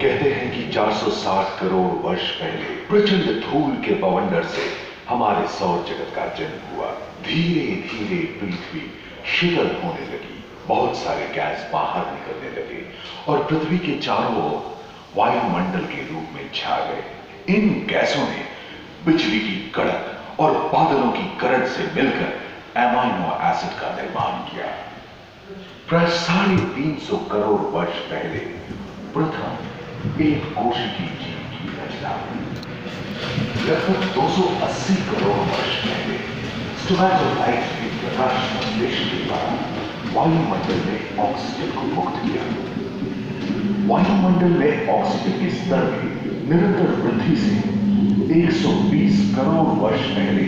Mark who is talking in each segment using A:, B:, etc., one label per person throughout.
A: कहते हैं कि 460 करोड़ वर्ष पहले प्रचंड धूल के बवंडर से हमारे सौर जगत का जन्म हुआ। धीरे धीरे पृथ्वी शीतल होने लगी, बहुत सारे गैस बाहर निकलने लगे और पृथ्वी के चारों ओर वायुमंडल के रूप में छा गए। इन गैसों ने बिजली की कड़क और बादलों की गरज से मिलकर एमाइनो एसिड का निर्माण किया। प्राय 350 करोड़ वर्ष पहले प्रथम एक कोशिकीय जीव की रचना हुई। लगभग 280 करोड़ वर्ष पहले स्टोमैटोलाइट के प्रकाश संश्लेषण के द्वारा वायुमंडल में ऑक्सीजन को मुक्त किया। वायुमंडल में ऑक्सीजन के स्तर में निरंतर वृद्धि से 120 करोड़ वर्ष पहले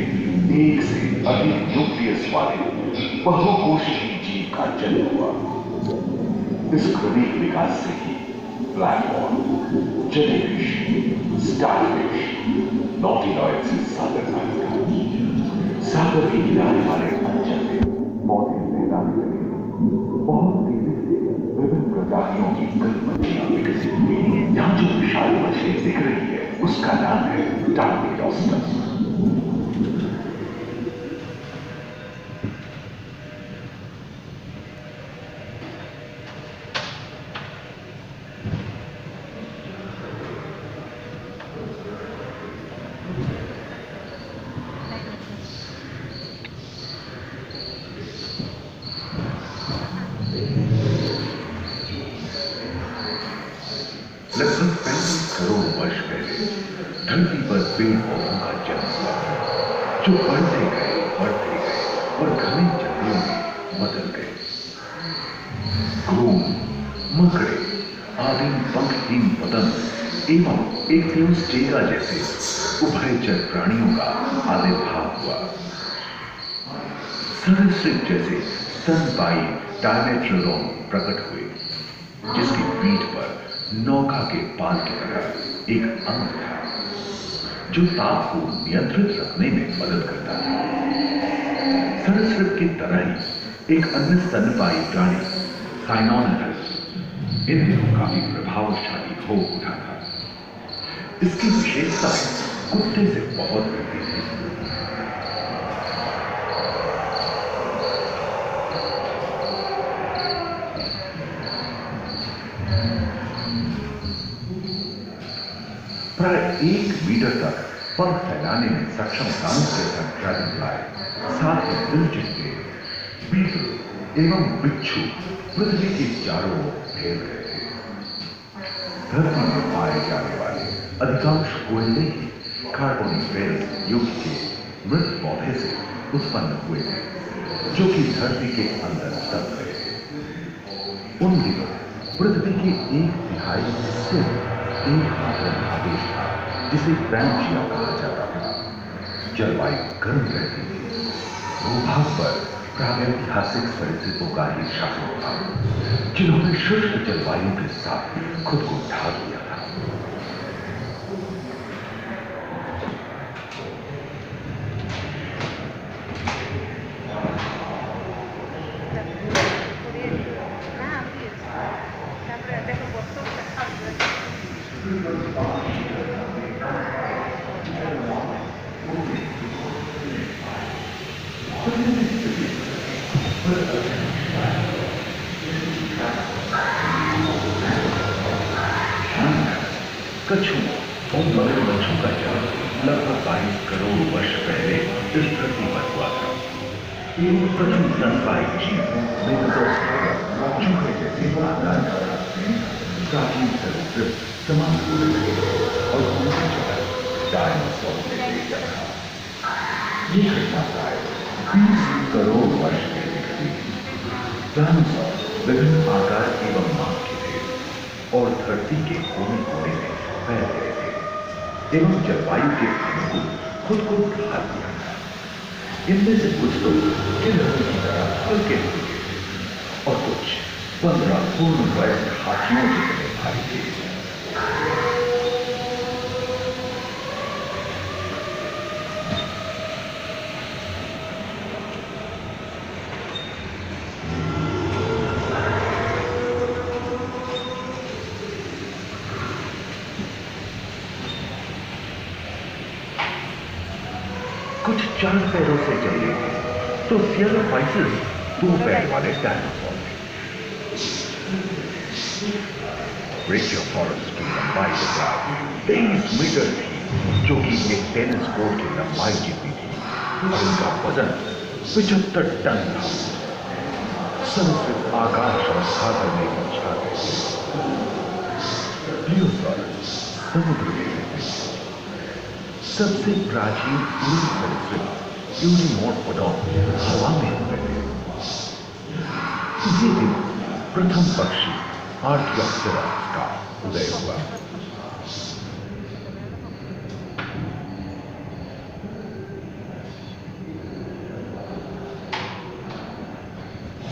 A: एक से अधिक न्यूक्लियस वाले बहुकोशिकीय जीव का जन्म हुआ। इस क्रमिक विकास से ही ब्लैक होल, जेलीफिश, स्टारफिश, नॉटिलॉइड से सागर के किनारे वाले अंचल में पौधे लहराने लगे। बहुत तेजी से विभिन्न प्रजातियों की कई मछलियां विकसित हुई। यहाँ जो विशाल मछली दिख रही है उसका नाम है टार्बेडोस्टस। लगभग 35 करोड़ वर्ष पहले धरती पर पेड़ पौधों का जन्म हुआ, जो बढ़ते गए और घने जंगलों में बदल गए। क्रोम, मकड़े आदि पंखहीन पतंग एवं एक्टियोस्टेगा जैसे उभयचर प्राणियों का आविर्भाव हुआ। सरीसृप जैसे स्तनपायी डायमेट्रोडोन प्रकट हुए, जिसकी पीठ पर नौका के पाल की तरह एक अंग था, जो ताप को नियंत्रित रखने में मदद करता था। सरीसृप की तरह ही एक अन्य स्तनपायी प्राणी साइनोनिडस इन दिनों काफी प्रभावशाली हो उठा था। इसकी विशेषता कुत्ते से बहुत मिलती थी। प्राय 1 मीटर तक पंख फैलाने में सक्षम दानव जैसा ड्रैगनफ्लाई, साथ ही दिलचस्पे, बीटल एवं बिच्छू पृथ्वी के चारों ओर फैल गए थे। धरती में पाए जाने वाले अधिकांश कोयले ही कार्बोनिफेरस युग के मृत पौधे से उत्पन्न हुए थे, जो कि धरती के अंदर दब गए थे। उन दिनों पृथ्वी के 1/3 हिस्से एकमात्र महादेश था, जिसे पैंजिया कहा जाता था। जलवायु गर्म रहती थी। भूभाग पर प्रागैतिहासिक सरीसृपों का ही शासन था, जिन्होंने शुष्क जलवायु के साथ खुद को ढाल लिया था। कछुओं और मगरमच्छों का जन्म लगभग 22 करोड़ वर्ष पहले इस धरती पर हुआ था। एवं प्रथम स्तनपायी जीव चूहे जैसे आकार का था। प्राचीन सरीसृप समाप्त होने लगे और उनकी जगह डायनासोर ने ले लिया था। ये घटना प्राय 20 करोड़ वर्ष पहले घटी थी। डायनासोर विभिन्न आकार एवं माप के थे और धरती के कोने कोने में फैल गए थे एवं जलवायु के अनुकूल खुद को ढाल दिया था। इनमें से कुछ तो गिलहरी की तरह हल्के फुल्के थे और कुछ 15 पूर्ण वयस्क हाथियों जितने भारी थे। 4 पैरों से चल रहे थे तो थियोलॉफाइसिस 2 पैर वाले डायनासोर थे। ब्रेकियोसॉरस की लंबाई लगभग 23 मीटर थी, जो कि एक टेनिस कोर्ट की लंबाई जितनी थी, और उनका वजन 75 टन था। सिर्फ आकाश और सागर में ही छा गए थे। प्लियोसॉरस समुद्र में रहते थे। सबसे प्राचीन उड़ी सरीसृप यूनिमोर्फोडॉन हवा में होते थे। इसी दिन प्रथम पक्षी आर्टियोप्टेरॉप्स का उदय हुआ।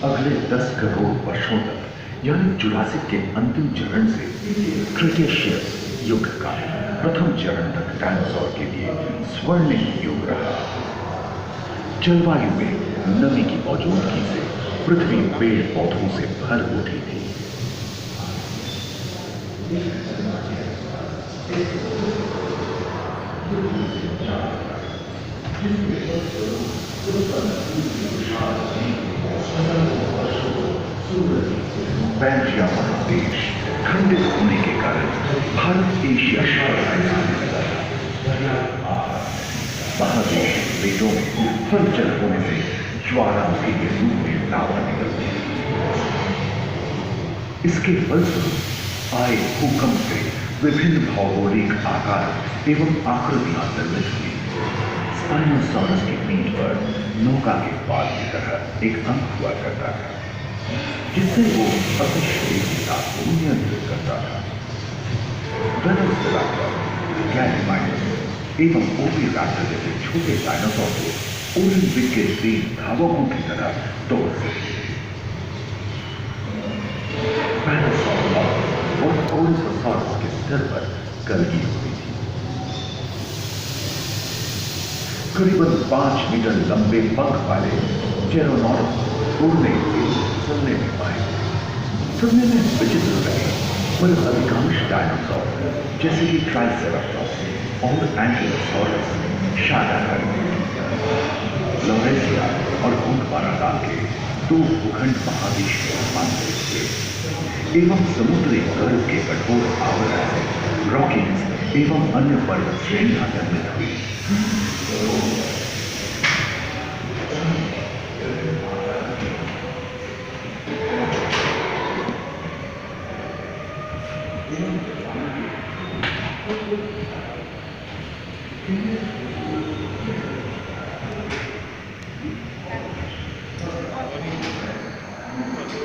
A: अगले 10 करोड़ वर्षों तक यानी जुरासिक के अंतिम चरण से क्रिटेशियस युग का प्रथम चरण तक डायनासोर के लिए स्वर्णिम युग रहा। जलवायु में नमी की मौजूदगी से पृथ्वी पेड़ पौधों से भर उठी थी। पैंजिया महादेश खंडित होने के कारण भारत एशिया महादेश वेदों में हलचल होने से ज्वालामुखी के रूप में लावा निकलती है। इसके फलस्वरूप आए भूकंप से विभिन्न भौगोलिक आकार एवं आकृतियां निर्मित हुई। स्पाइनोसॉरस की पीठ पर नौका के पाल की तरह एक अंग हुआ करता था, जिससे वो अपने शरीर की ताप को नियंत्रित करता था। वेलोसिराप्टर, गैलीमाइनस एवं ओविराप्टर जैसे छोटे डायनासोर को ओलंपिक के 3 धावकों की तरह दौड़ सकते थे। पैरासॉर और ओरिसोसॉरस के सिर पर कलगी होती थी। करीबन 5 मीटर लंबे पंख वाले जेरोनॉरस उड़ने के सुनने में पाए। सुनने में विचित्र लगे, पर अधिकांश डायनासोर जैसे कि ट्राइसेराटॉप्स और एंकिलोसॉरस शाकाहारी थे। लॉरेसिया और गोंडवाना के 2 भूखंड महादेश में रूपांतरित हुए एवं समुद्री गर्भ के कठोर आवरण से रॉकीज एवं अन्य पर्वत श्रेणियां निर्मित हुई।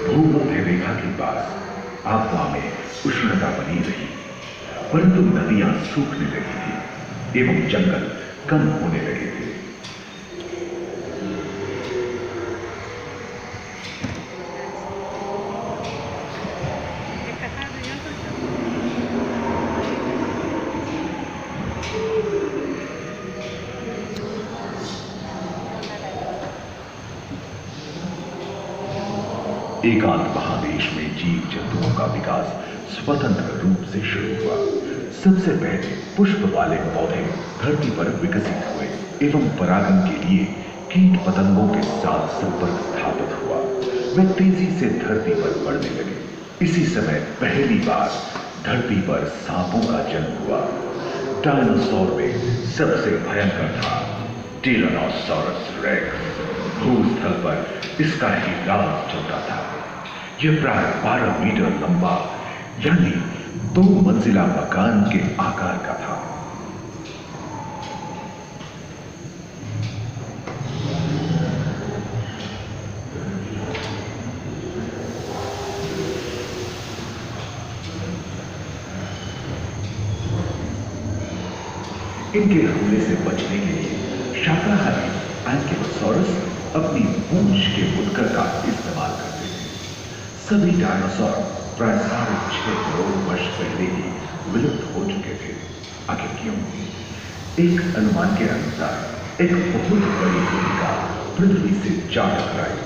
A: भूमध्य रेखा के पास आबवा में उष्णता बनी रही, परंतु नदियां सूखने लगी थी एवं जंगल कम होने लगे थे। एकांत महादेश में जीव जंतुओं का विकास स्वतंत्र रूप से शुरू हुआ। सबसे पहले पुष्प वाले पौधे धरती पर विकसित हुए एवं परागण के लिए कीट पतंगों के साथ संपर्क स्थापित हुआ। वे तेजी से धरती पर बढ़ने लगे। इसी समय पहली बार धरती पर सांपों का जन्म हुआ। डायनासोर में सबसे भयंकर था टिरानोसॉरस रेक्स। भूस्थल पर इसका ही राज चलता था। यह प्राय 12 मीटर लंबा यानी 2 मंजिला मकान के आकार का था। इनके हमले से बचने के लिए शाकाहारी एंकिलोसॉरस अपनी पूंछ के मुड़कर का इस्तेमाल करते थे। सभी डायनासोर प्राय 6.5 करोड़ वर्ष पहले ही विलुप्त हो चुके थे। आखिर क्यों? एक अनुमान के अनुसार एक बहुत बड़ी होलिका पृथ्वी से जा टकराई,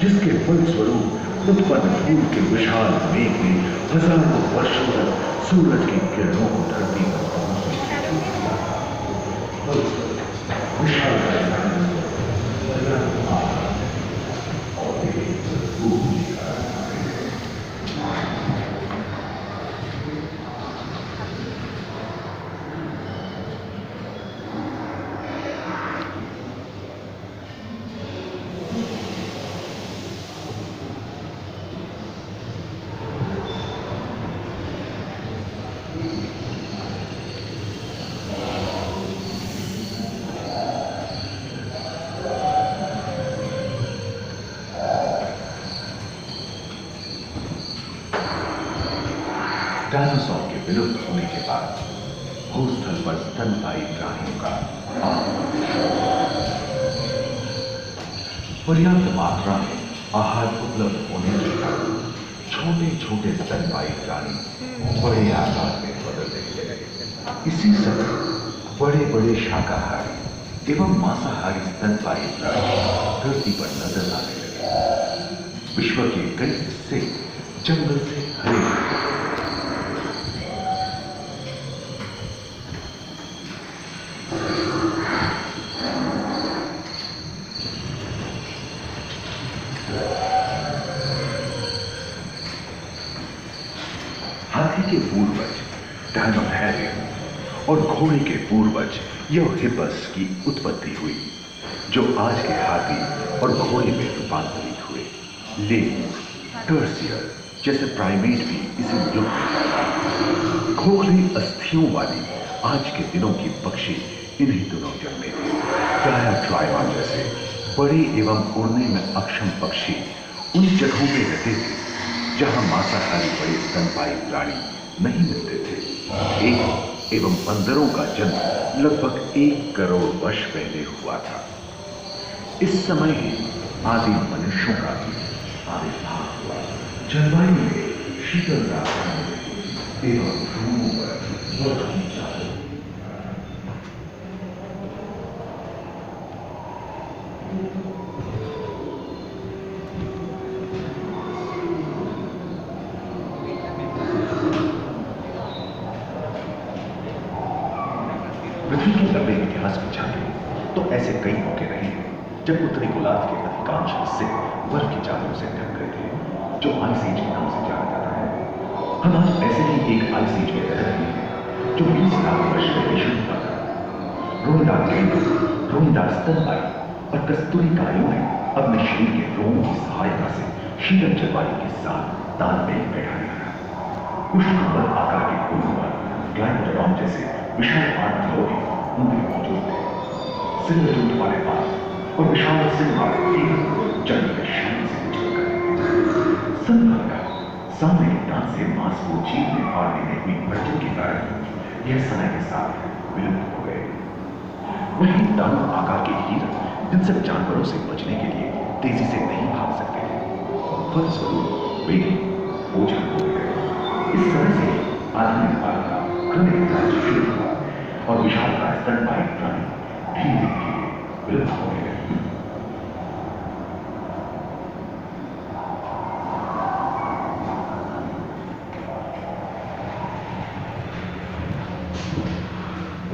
A: जिसके फलस्वरूप उत्पन्न धूल के विशाल मेघ ने हजारों वर्षों तक सूरज की किरणों को धरती पर पहुंचने से रोक दिया। विशाल डायनासोर के विलुप्त होने के बाद भूस्थल पर स्तनपायी प्राणियों का पर्याप्त मात्रा में आहार उपलब्ध होने के कारण छोटे छोटे स्तनपायी प्राणी बड़े आकार में बदलने लगे। इसी समय बड़े बड़े शाकाहारी एवं मांसाहारी स्तनपायी प्राणी धरती पर नजर आने लगे। विश्व के कई हिस्से जंगल से हरे हुए। हाथी के पूर्वज डायनोथेरियन और घोड़े के पूर्वज यूहिबस की उत्पत्ति हुई, जो आज के हाथी और घोड़े में रूपांतरित हुए। लेमूर, टर्सियर जैसे प्राइमेट भी इसी युग में पैदा हुए। खोखली अस्थियों वाली आज के दिनों की पक्षी इन्हीं दिनों जन्मे थे। डायाट्राइमा जैसे बड़े एवं उड़ने में अक्षम पक्षी उन जगहों में रहते थे जहां मांसाहारी बड़े स्तनपायी प्राणी नहीं मिलते थे। एक एवं बंदरों का जन्म लगभग 1 करोड़ वर्ष पहले हुआ था। इस समय ही आदिम मनुष्यों का भी आविर्भाव हुआ। जलवायु में शीतलता एवं ध्रुवों पर बर्फ की चादर। पृथ्वी के लंबे इतिहास में झांके तो ऐसे कई मौके रहे हैं जब उत्तरी गोलार्ध के अधिकांश हिस्से बर्फ की चादरों से ढक गए थे, जो आइस एज के नाम से जाना जाता है। हम आज ऐसे ही एक आइस एज में रह रहे हैं जो 20 लाख वर्ष पहले शुरू हुआ था। रोंडा गेंडों, रोंडा स्तनपायी और कस्तूरिकाओं ने अपने शरीर के रोमों की सहायता से शीतल जलवायु के साथ तालमेल बैठा रखा। उष्णकंबल आकार के फूलों पर ग्लाइकोडोन जैसे विशाल आर्द्रलोही उनके मौजूद थे। सिंगल वाले बाल और विशाल सिंह वाले तीर जल में शांति से गुजर कर संभवतः सामने के दांत से मांस को चीरने फाड़ने में हुई अड़चन के कारण यह समय के साथ विलुप्त हो गए। वही दानव आकार के हिरण हिंसक जानवरों से बचने के लिए तेजी से नहीं भाग सकते थे। फलस्वरूप वे ओझल हो गए। इस समय से आधुनिक काल का क्रमिक विकास शुरू हुआ और विशाल का स्तनपायी प्राणी धीरे धीरे विलुप्त होने लगे।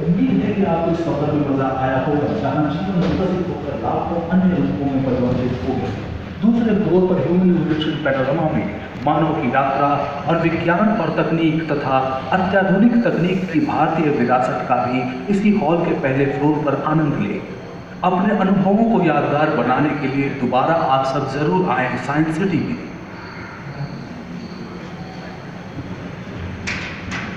B: उम्मीद है कि आपको इस सफर में मजा आया होगा, जहां जीवन विकसित होकर लाखों अन्य रूपों में परिवर्तित हो गए। दूसरे फ्लोर पर ह्यूमन इवोल्यूशन पैनोरामा में मानव की यात्रा और विज्ञान और तकनीक तथा अत्याधुनिक तकनीक की भारतीय विरासत का भी इसी हॉल के पहले फ्लोर पर आनंद लें। अपने अनुभवों को यादगार बनाने के लिए दोबारा आप सब जरूर आएं साइंस सिटी में।